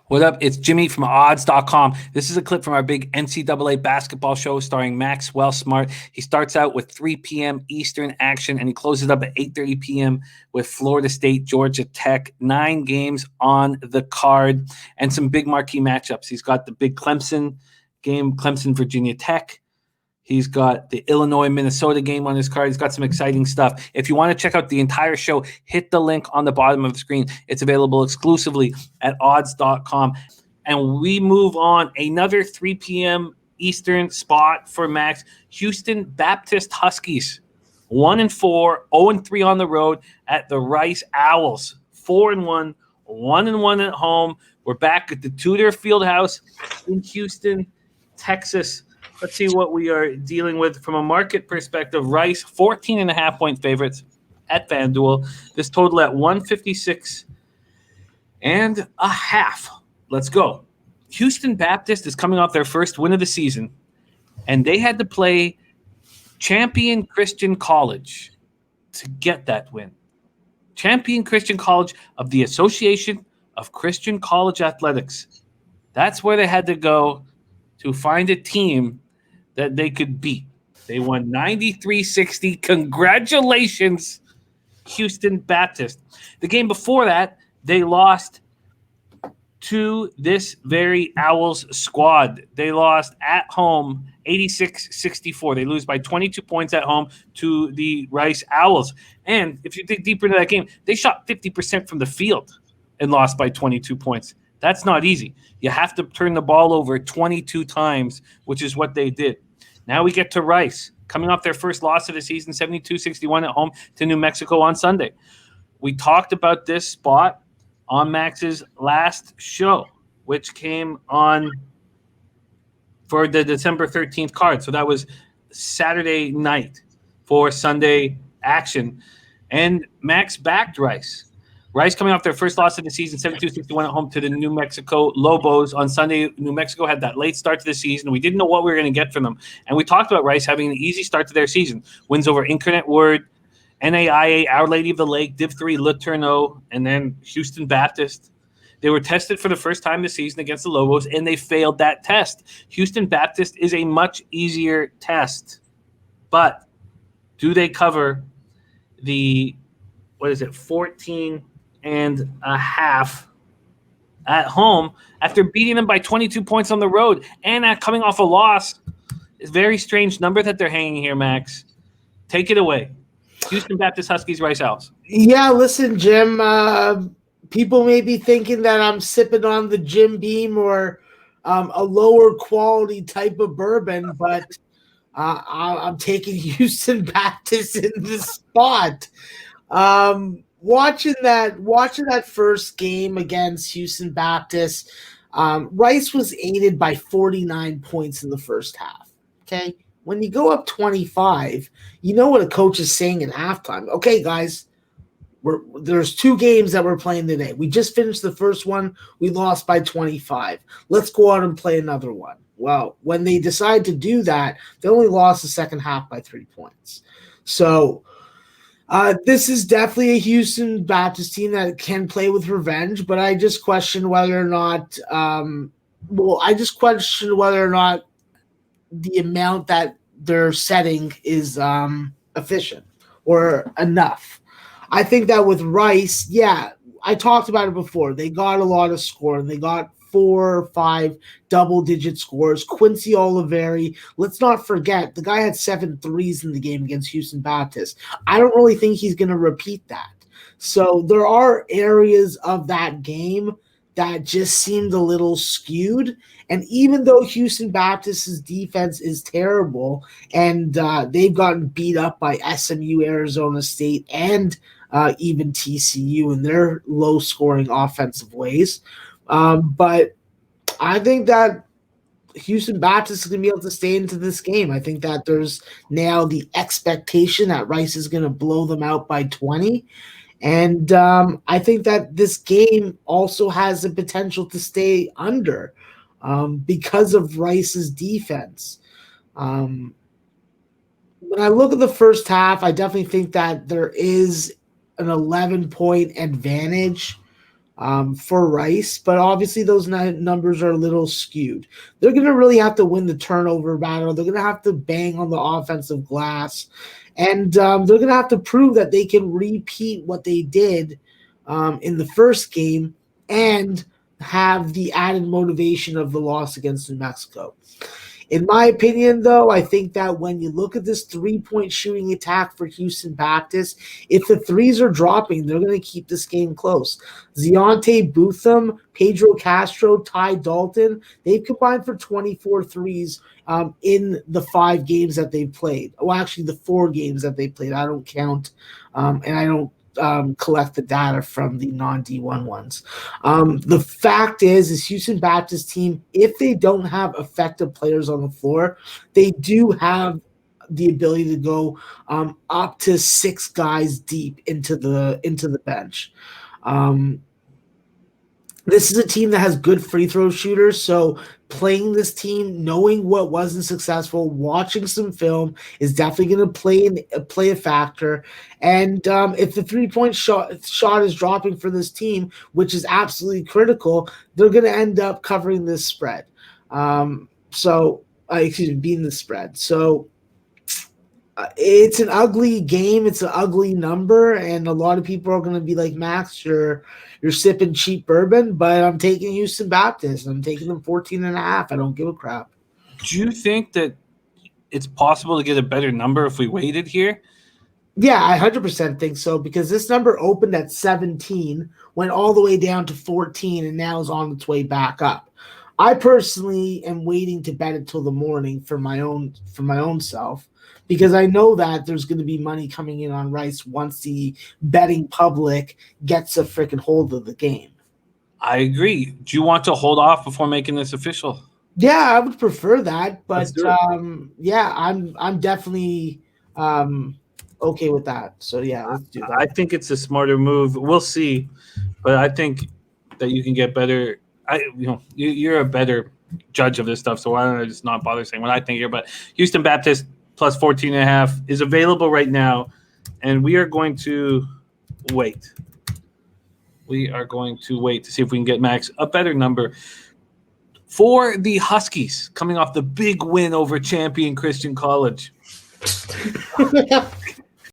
What up? It's Jimmy from odds.com. This is a clip from our big NCAA basketball show starring Maxwell Smart. He starts out with 3 p.m. Eastern action, and he closes up at 8:30 p.m. with Florida State, Georgia Tech. 9 games on the card and some big marquee matchups. He's got the big Clemson game, Clemson, Virginia Tech. He's got the Illinois-Minnesota game on his card. He's got some exciting stuff. If you want to check out the entire show, hit the link on the bottom of the screen. It's available exclusively at odds.com. And we move on. Another 3 p.m. Eastern spot for Max. Houston Baptist Huskies. 1-4, 0-3 on the road at the Rice Owls. 4-1, 1-1 at home. We're back at the Tudor Fieldhouse in Houston, Texas. Let's see what we are dealing with from a market perspective. Rice, 14.5-point favorites at FanDuel. This total at 156.5. Let's go. Houston Baptist is coming off their first win of the season, and they had to play Champion Christian College to get that win. Champion Christian College of the Association of Christian College Athletics. That's where they had to go to find a team that they could beat. They won 93-60. Congratulations, Houston Baptist. The game before that, they lost to this very Owls squad. They lost at home 86-64. They lose by 22 points at home to the Rice Owls. And if you dig deeper into that game, they shot 50% from the field and lost by 22 points. That's not easy. You have to turn the ball over 22 times, which is what they did. Now we get to Rice, coming off their first loss of the season, 72-61 at home to New Mexico on Sunday. We talked about this spot on Max's last show, which came on for the December 13th card. So that was Saturday night for Sunday action. And Max backed Rice. Rice coming off their first loss of the season, 72-61 at home to the New Mexico Lobos on Sunday. New Mexico had that late start to the season. We didn't know what we were going to get from them. And we talked about Rice having an easy start to their season. Wins over Incarnate Word, NAIA, Our Lady of the Lake, Div 3, Le Tourneau, and then Houston Baptist. They were tested for the first time this season against the Lobos, and they failed that test. Houston Baptist is a much easier test. But do they cover the, 14.5 at home after beating them by 22 points on the road and coming off a loss? It's a very strange number that they're hanging here, Max. Take it away. Houston Baptist Huskies, Rice Owls. Yeah, listen, Jim, people may be thinking that I'm sipping on the Jim Beam or a lower quality type of bourbon, but I'm taking Houston Baptist in this spot. Watching that first game against Houston Baptist, Rice was aided by 49 points in the first half. Okay, when you go up 25, you know what a coach is saying in halftime. Okay, guys, there's 2 games that we're playing today. We just finished the first one. We lost by 25. Let's go out and play another one. Well, when they decide to do that, they only lost the second half by 3 points. So this is definitely a Houston Baptist team that can play with revenge, but I just question whether or not the amount that they're setting is efficient or enough. I think that with Rice, yeah, I talked about it before. They got a lot of scoring. They got 4 or 5 double-digit scores. Quincy Oliveri, let's not forget, the guy had 7 threes in the game against Houston Baptist. I don't really think he's going to repeat that. So there are areas of that game that just seemed a little skewed. And even though Houston Baptist's defense is terrible and they've gotten beat up by SMU, Arizona State, and even TCU in their low-scoring offensive ways, but I think that Houston Baptist is going to be able to stay into this game. I think that there's now the expectation that Rice is going to blow them out by 20. And I think that this game also has the potential to stay under because of Rice's defense. When I look at the first half, I definitely think that there is an 11-point advantage for Rice, but obviously those numbers are a little skewed. They're going to really have to win the turnover battle. They're going to have to bang on the offensive glass, and they're going to have to prove that they can repeat what they did in the first game and have the added motivation of the loss against New Mexico. In my opinion, though, I think that when you look at this three-point shooting attack for Houston Baptist, if the threes are dropping, they're going to keep this game close. Zionte Bootham, Pedro Castro, Ty Dalton, they've combined for 24 threes in the 5 games that they've played. Well, actually, the 4 games that they played. I don't count, and I don't collect the data from the non-D1 ones. The fact is Houston Baptist team, if they don't have effective players on the floor, they do have the ability to go up to 6 guys deep into the bench. This is a team that has good free throw shooters, so playing this team, knowing what wasn't successful, watching some film is definitely going to play a factor. And if the 3-point shot is dropping for this team, which is absolutely critical, they're going to end up covering this spread. Being the spread. So it's an ugly game. It's an ugly number, and a lot of people are going to be like, Max, you're sipping cheap bourbon, but I'm taking Houston Baptist. I'm taking them 14.5. I don't give a crap. Do you think that it's possible to get a better number if we waited here? Yeah, I 100% think so, because this number opened at 17, went all the way down to 14, and now is on its way back up. I personally am waiting to bet it till the morning for my own self, because I know that there's going to be money coming in on Rice once the betting public gets a freaking hold of the game. I agree. Do you want to hold off before making this official? Yeah, I would prefer that, but yeah, I'm definitely okay with that. So yeah, let's do that. I think it's a smarter move. We'll see, but I think that you can get better. You're a better judge of this stuff, so why don't I just not bother saying what I think here? But Houston Baptist plus 14.5 is available right now, and we are going to wait. We are going to wait to see if we can get Max a better number for the Huskies coming off the big win over champion Christian College.